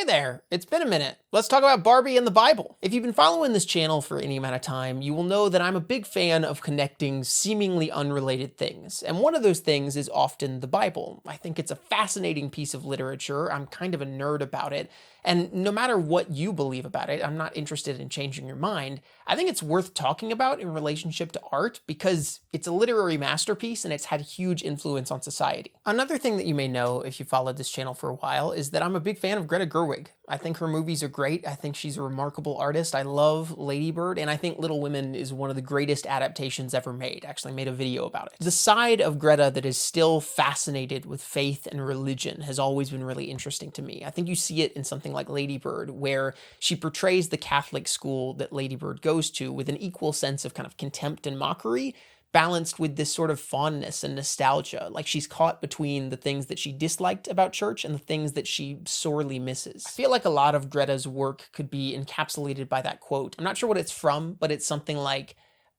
Hey there, it's been a minute. Let's talk about Barbie and the Bible. If you've been following this channel for any amount of time, you will know that I'm a big fan of connecting seemingly unrelated things. And one of those things is often the Bible. I think it's a fascinating piece of literature. I'm kind of a nerd about it. And no matter what you believe about it, I'm not interested in changing your mind. I think it's worth talking about in relationship to art because it's a literary masterpiece and it's had huge influence on society. Another thing that you may know if you followed this channel for a while is that I'm a big fan of Greta Gerwig. I think her movies are great. I think she's a remarkable artist. I love Lady Bird, and I think Little Women is one of the greatest adaptations ever made. I actually made a video about it. The side of Greta that is still fascinated with faith and religion has always been really interesting to me. I think you see it in something like Lady Bird, where she portrays the Catholic school that Lady Bird goes to with an equal sense of kind of contempt and mockery, balanced with this sort of fondness and nostalgia, like she's caught between the things that she disliked about church and the things that she sorely misses. I feel like a lot of Greta's work could be encapsulated by that quote. I'm not sure what it's from, but it's something like,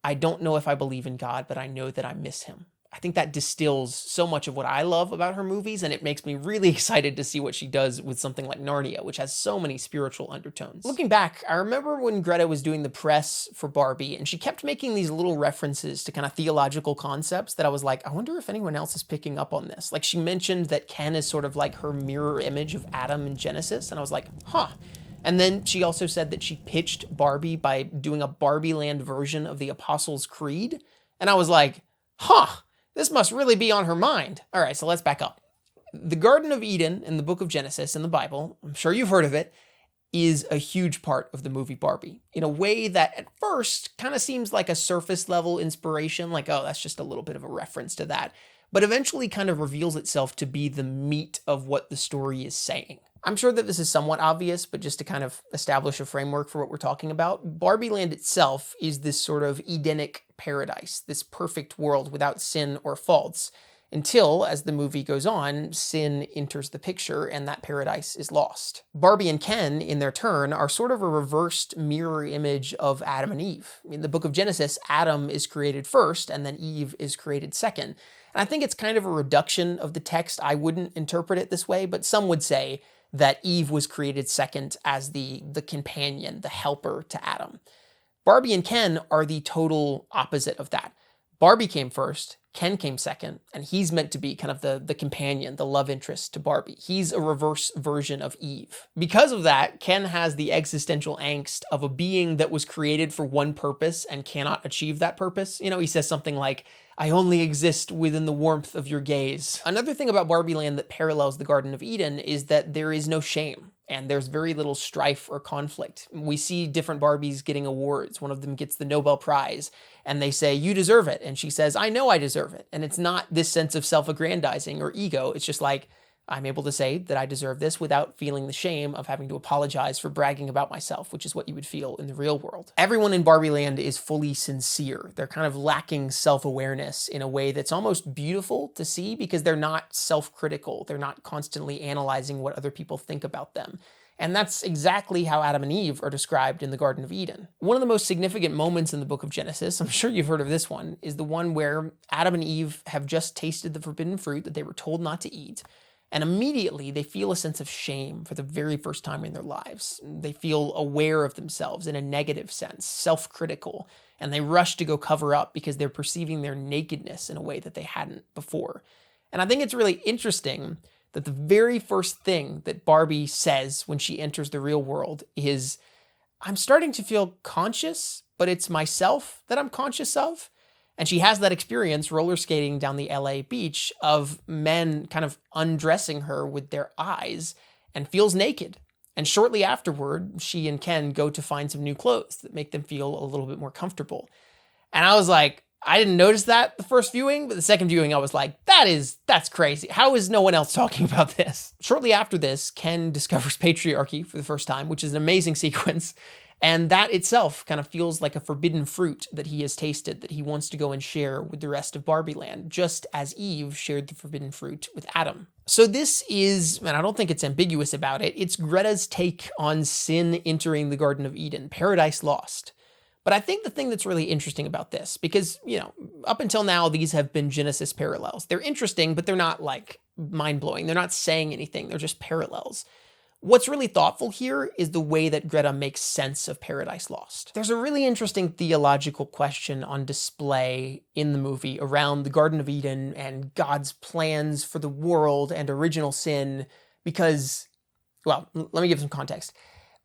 "I don't know if I believe in God, but I know that I miss him." I think that distills so much of what I love about her movies, and it makes me really excited to see what she does with something like Narnia, which has so many spiritual undertones. Looking back, I remember when Greta was doing the press for Barbie, and she kept making these little references to kind of theological concepts that I was like, I wonder if anyone else is picking up on this. Like, she mentioned that Ken is sort of like her mirror image of Adam in Genesis, and I was like, huh. And then she also said that she pitched Barbie by doing a Barbie Land version of the Apostles' Creed, and I was like, huh. This must really be on her mind. All right, so let's back up. The Garden of Eden in the book of Genesis in the Bible, I'm sure you've heard of it, is a huge part of the movie Barbie in a way that at first kind of seems like a surface level inspiration, like, oh, that's just a little bit of a reference to that, but eventually kind of reveals itself to be the meat of what the story is saying. I'm sure that this is somewhat obvious, but just to kind of establish a framework for what we're talking about, Barbie Land itself is this sort of Edenic paradise, this perfect world without sin or faults, until, as the movie goes on, sin enters the picture and that paradise is lost. Barbie and Ken, in their turn, are sort of a reversed mirror image of Adam and Eve. In the book of Genesis, Adam is created first and then Eve is created second. And I think it's kind of a reduction of the text. I wouldn't interpret it this way, but some would say that Eve was created second as the companion, the helper to Adam. Barbie and Ken are the total opposite of that. Barbie came first, Ken came second, and he's meant to be kind of the companion, the love interest to Barbie. He's a reverse version of Eve. Because of that, Ken has the existential angst of a being that was created for one purpose and cannot achieve that purpose. You know, he says something like, "I only exist within the warmth of your gaze." Another thing about Barbie Land that parallels the Garden of Eden is that there is no shame and there's very little strife or conflict. We see different Barbies getting awards. One of them gets the Nobel Prize and they say, "You deserve it." And she says, "I know I deserve it." And it's not this sense of self-aggrandizing or ego. It's just like, I'm able to say that I deserve this without feeling the shame of having to apologize for bragging about myself, which is what you would feel in the real world. Everyone in Barbie Land is fully sincere. They're kind of lacking self-awareness in a way that's almost beautiful to see because they're not self-critical. They're not constantly analyzing what other people think about them. And that's exactly how Adam and Eve are described in the Garden of Eden. One of the most significant moments in the book of Genesis, I'm sure you've heard of this one, is the one where Adam and Eve have just tasted the forbidden fruit that they were told not to eat. And immediately they feel a sense of shame for the very first time in their lives. They feel aware of themselves in a negative sense, self-critical, and they rush to go cover up because they're perceiving their nakedness in a way that they hadn't before. And I think it's really interesting that the very first thing that Barbie says when she enters the real world is, "I'm starting to feel conscious, but it's myself that I'm conscious of." And she has that experience roller skating down the LA beach of men kind of undressing her with their eyes and feels naked. And shortly afterward, she and Ken go to find some new clothes that make them feel a little bit more comfortable. And I was like, I didn't notice that the first viewing, but the second viewing, I was like, that's crazy. How is no one else talking about this? Shortly after this, Ken discovers patriarchy for the first time, which is an amazing sequence. And that itself kind of feels like a forbidden fruit that he has tasted that he wants to go and share with the rest of Barbie Land, just as Eve shared the forbidden fruit with Adam. So this is, and I don't think it's ambiguous about it, it's Greta's take on sin entering the Garden of Eden, paradise lost. But I think the thing that's really interesting about this, because, you know, up until now, these have been Genesis parallels. They're interesting, but they're not like mind-blowing. They're not saying anything. They're just parallels. What's really thoughtful here is the way that Greta makes sense of Paradise Lost. There's a really interesting theological question on display in the movie around the Garden of Eden and God's plans for the world and original sin because, well, let me give some context.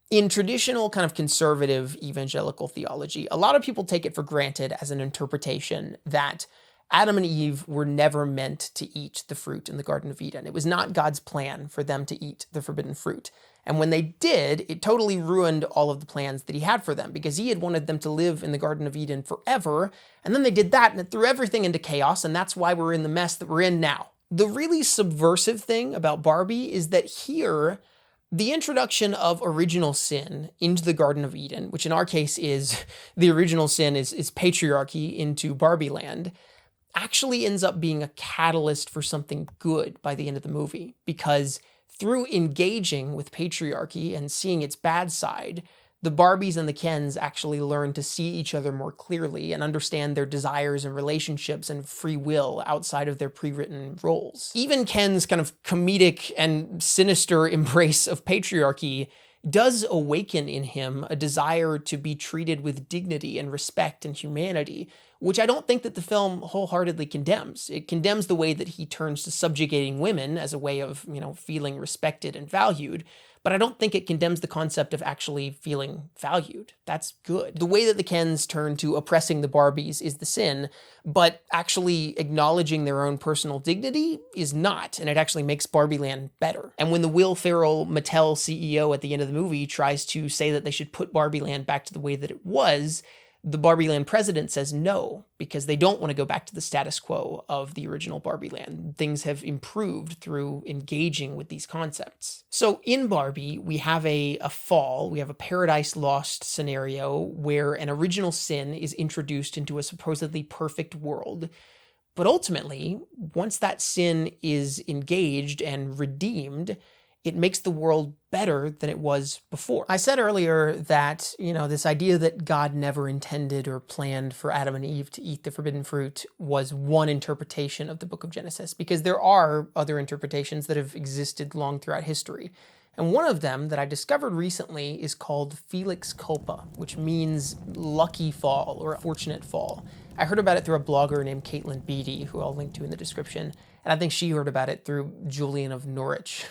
In traditional kind of conservative evangelical theology, a lot of people take it for granted as an interpretation that Adam and Eve were never meant to eat the fruit in the Garden of Eden. It was not God's plan for them to eat the forbidden fruit. And when they did, it totally ruined all of the plans that he had for them because he had wanted them to live in the Garden of Eden forever. And then they did that and it threw everything into chaos. And that's why we're in the mess that we're in now. The really subversive thing about Barbie is that here, the introduction of original sin into the Garden of Eden, which in our case is the original sin is patriarchy into Barbie land, actually ends up being a catalyst for something good by the end of the movie. Because through engaging with patriarchy and seeing its bad side, the Barbies and the Kens actually learn to see each other more clearly and understand their desires and relationships and free will outside of their pre-written roles. Even Ken's kind of comedic and sinister embrace of patriarchy does awaken in him a desire to be treated with dignity and respect and humanity, which I don't think that the film wholeheartedly condemns. It condemns the way that he turns to subjugating women as a way of, feeling respected and valued, but I don't think it condemns the concept of actually feeling valued. That's good. The way that the Kens turn to oppressing the Barbies is the sin, but actually acknowledging their own personal dignity is not, and it actually makes Barbie Land better. And when the Will Ferrell Mattel CEO at the end of the movie tries to say that they should put Barbie Land back to the way that it was, the Barbie Land president says no, because they don't want to go back to the status quo of the original Barbie Land. Things have improved through engaging with these concepts. So in Barbie, we have a fall, we have a Paradise Lost scenario where an original sin is introduced into a supposedly perfect world. But ultimately, once that sin is engaged and redeemed, it makes the world better than it was before. I said earlier that, this idea that God never intended or planned for Adam and Eve to eat the forbidden fruit was one interpretation of the book of Genesis, because there are other interpretations that have existed long throughout history. And one of them that I discovered recently is called Felix Culpa, which means lucky fall or fortunate fall. I heard about it through a blogger named Caitlin Beatty, who I'll link to in the description. And I think she heard about it through Julian of Norwich.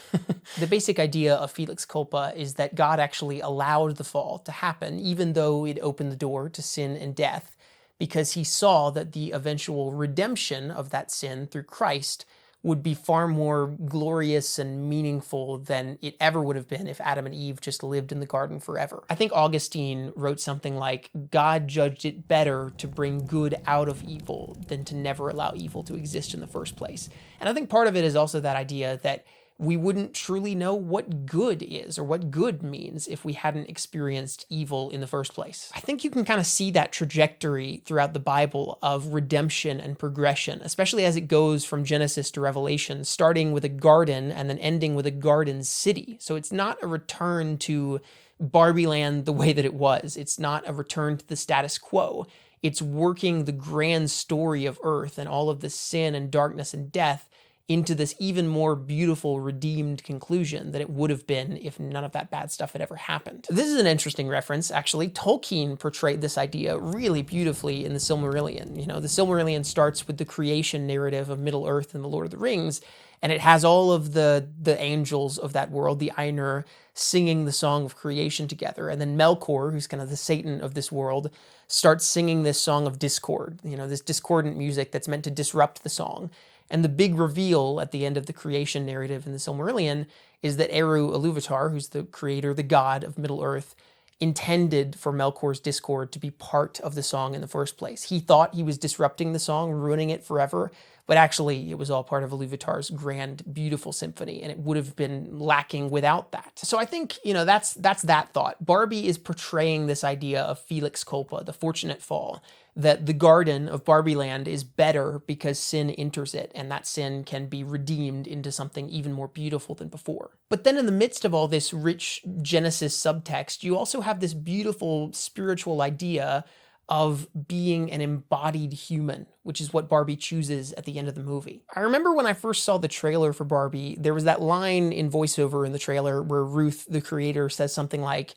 The basic idea of Felix Culpa is that God actually allowed the fall to happen, even though it opened the door to sin and death, because he saw that the eventual redemption of that sin through Christ would be far more glorious and meaningful than it ever would have been if Adam and Eve just lived in the garden forever. I think Augustine wrote something like, God judged it better to bring good out of evil than to never allow evil to exist in the first place. And I think part of it is also that idea that we wouldn't truly know what good is or what good means if we hadn't experienced evil in the first place. I think you can kind of see that trajectory throughout the Bible of redemption and progression, especially as it goes from Genesis to Revelation, starting with a garden and then ending with a garden city. So it's not a return to Barbie Land the way that it was. It's not a return to the status quo. It's working the grand story of earth and all of the sin and darkness and death into this even more beautiful, redeemed conclusion that it would have been if none of that bad stuff had ever happened. This is an interesting reference, actually. Tolkien portrayed this idea really beautifully in the Silmarillion. The Silmarillion starts with the creation narrative of Middle-earth and the Lord of the Rings, and it has all of the angels of that world, the Ainur, singing the song of creation together. And then Melkor, who's kind of the Satan of this world, starts singing this song of discord, this discordant music that's meant to disrupt the song. And the big reveal at the end of the creation narrative in the Silmarillion is that Eru Ilúvatar, who's the creator, the god of Middle-earth, intended for Melkor's discord to be part of the song in the first place. He thought he was disrupting the song, ruining it forever, but actually it was all part of Ilúvatar's grand, beautiful symphony, and it would have been lacking without that. So I think, that's that thought. Barbie is portraying this idea of Felix Culpa, the fortunate fall, that the garden of Barbie Land is better because sin enters it, and that sin can be redeemed into something even more beautiful than before. But then in the midst of all this rich Genesis subtext, you also have this beautiful spiritual idea of being an embodied human, which is what Barbie chooses at the end of the movie. I remember when I first saw the trailer for Barbie, there was that line in voiceover in the trailer where Ruth, the creator, says something like,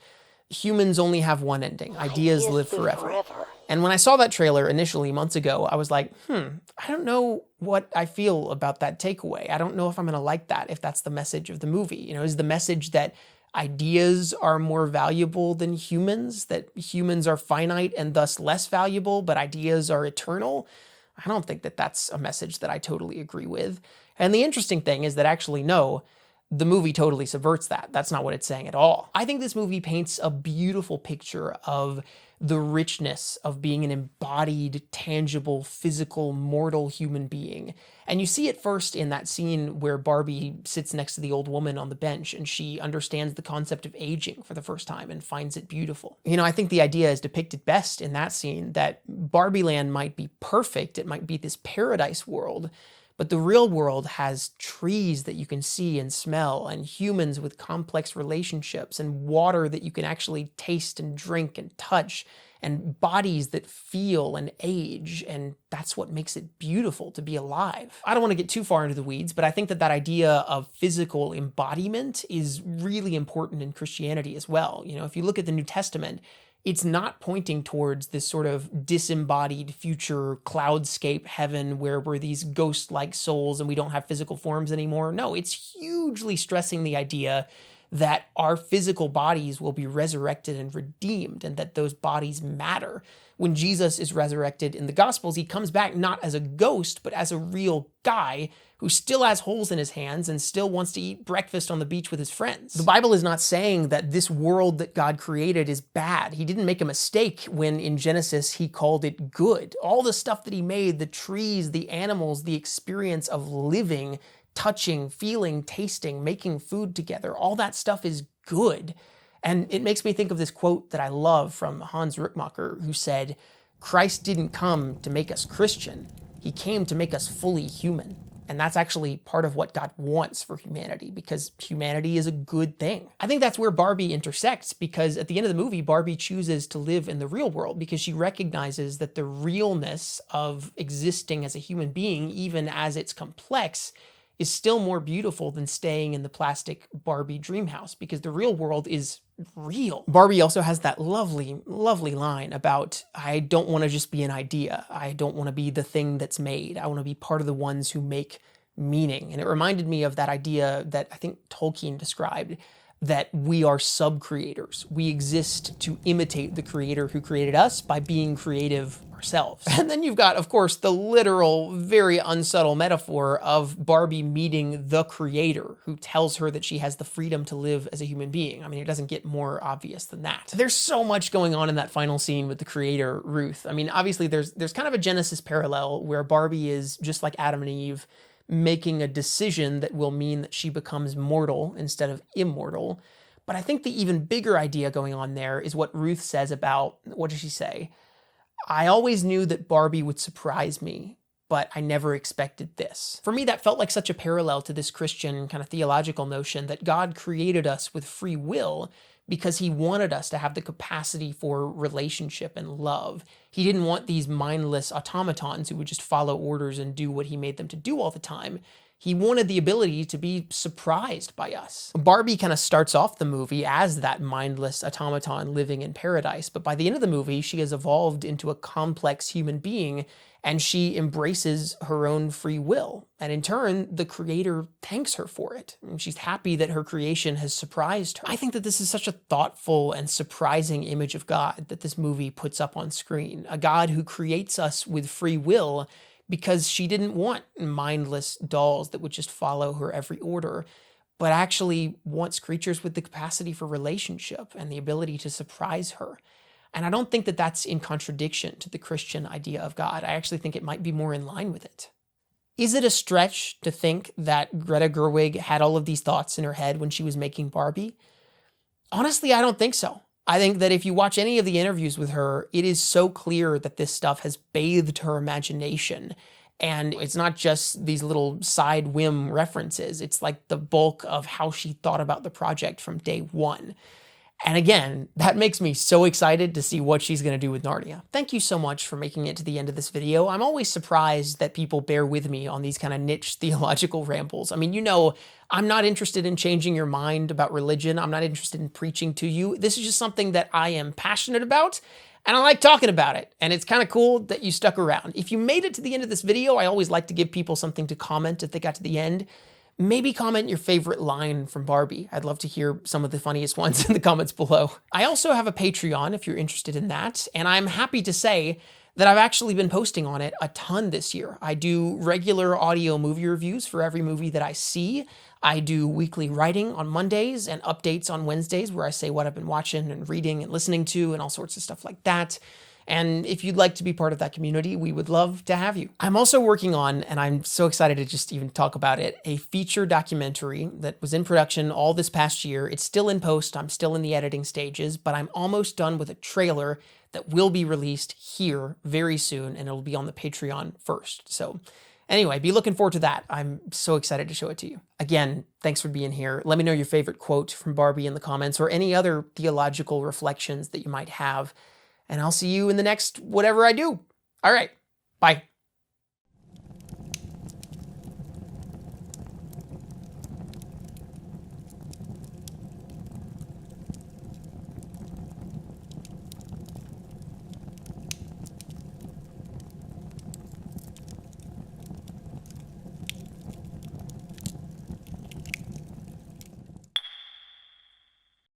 "Humans only have one ending. Ideas live forever." And when I saw that trailer initially months ago, I was like, I don't know what I feel about that takeaway. I don't know if I'm going to like that, if that's the message of the movie. You know, is the message that ideas are more valuable than humans, that humans are finite and thus less valuable, but ideas are eternal? I don't think that that's a message that I totally agree with. And the interesting thing is that actually, no, the movie totally subverts that. That's not what it's saying at all. I think this movie paints a beautiful picture of the richness of being an embodied, tangible, physical, mortal human being. And you see it first in that scene where Barbie sits next to the old woman on the bench and she understands the concept of aging for the first time and finds it beautiful. You know, I think the idea is depicted best in that scene that Barbie Land might be perfect, it might be this paradise world, but the real world has trees that you can see and smell, and humans with complex relationships, and water that you can actually taste and drink and touch, and bodies that feel and age, and that's what makes it beautiful to be alive. I don't want to get too far into the weeds, but I think that that idea of physical embodiment is really important in Christianity as well. You know, if you look at the New Testament, it's not pointing towards this sort of disembodied future cloudscape heaven where we're these ghost-like souls and we don't have physical forms anymore. No, it's hugely stressing the idea that our physical bodies will be resurrected and redeemed, and that those bodies matter. When Jesus is resurrected in the Gospels, he comes back not as a ghost, but as a real guy who still has holes in his hands and still wants to eat breakfast on the beach with his friends. The Bible is not saying that this world that God created is bad. He didn't make a mistake when in Genesis he called it good. All the stuff that he made, the trees, the animals, the experience of living, touching, feeling, tasting, making food together, all that stuff is good. And it makes me think of this quote that I love from Hans Ruckmacher, who said, "Christ didn't come to make us Christian. He came to make us fully human." And that's actually part of what God wants for humanity, because humanity is a good thing. I think that's where Barbie intersects, because at the end of the movie, Barbie chooses to live in the real world because she recognizes that the realness of existing as a human being, even as it's complex, is still more beautiful than staying in the plastic Barbie dream house, because the real world is real. Barbie also has that lovely, lovely line about, I don't want to just be an idea. I don't want to be the thing that's made. I want to be part of the ones who make meaning. And it reminded me of that idea that I think Tolkien described, that we are sub-creators. We exist to imitate the creator who created us by being creative ourselves. And then you've got, of course, the literal, very unsubtle metaphor of Barbie meeting the creator who tells her that she has the freedom to live as a human being. I mean, it doesn't get more obvious than that. There's so much going on in that final scene with the creator, Ruth. I mean, obviously there's kind of a Genesis parallel where Barbie is just like Adam and Eve, making a decision that will mean that she becomes mortal instead of immortal. But I think the even bigger idea going on there is what Ruth says about, what does she say? I always knew that Barbie would surprise me, but I never expected this. For me, that felt like such a parallel to this Christian kind of theological notion that God created us with free will because he wanted us to have the capacity for relationship and love. He didn't want these mindless automatons who would just follow orders and do what he made them to do all the time. He wanted the ability to be surprised by us. Barbie kind of starts off the movie as that mindless automaton living in paradise, but by the end of the movie, she has evolved into a complex human being, and she embraces her own free will. And in turn, the creator thanks her for it. And she's happy that her creation has surprised her. I think that this is such a thoughtful and surprising image of God that this movie puts up on screen. A God who creates us with free will because she didn't want mindless dolls that would just follow her every order, but actually wants creatures with the capacity for relationship and the ability to surprise her. And I don't think that that's in contradiction to the Christian idea of God. I actually think it might be more in line with it. Is it a stretch to think that Greta Gerwig had all of these thoughts in her head when she was making Barbie? Honestly, I don't think so. I think that if you watch any of the interviews with her, it is so clear that this stuff has bathed her imagination. And it's not just these little side whim references. It's like the bulk of how she thought about the project from day one. And again, that makes me so excited to see what she's going to do with Narnia. Thank you so much for making it to the end of this video. I'm always surprised that people bear with me on these kind of niche theological rambles. I mean, you know, I'm not interested in changing your mind about religion. I'm not interested in preaching to you. This is just something that I am passionate about, and I like talking about it. And it's kind of cool that you stuck around. If you made it to the end of this video, I always like to give people something to comment if they got to the end. Maybe comment your favorite line from Barbie. I'd love to hear some of the funniest ones in the comments below. I also have a Patreon if you're interested in that, and I'm happy to say that I've actually been posting on it a ton this year. I do regular audio movie reviews for every movie that I see. I do weekly writing on Mondays and updates on Wednesdays where I say what I've been watching and reading and listening to and all sorts of stuff like that. And if you'd like to be part of that community, we would love to have you. I'm also working on, and I'm so excited to just even talk about it, a feature documentary that was in production all this past year. It's still in post. I'm still in the editing stages, but I'm almost done with a trailer that will be released here very soon, and it'll be on the Patreon first. So anyway, be looking forward to that. I'm so excited to show it to you. Again, thanks for being here. Let me know your favorite quote from Barbie in the comments or any other theological reflections that you might have. And I'll see you in the next whatever I do. All right. Bye.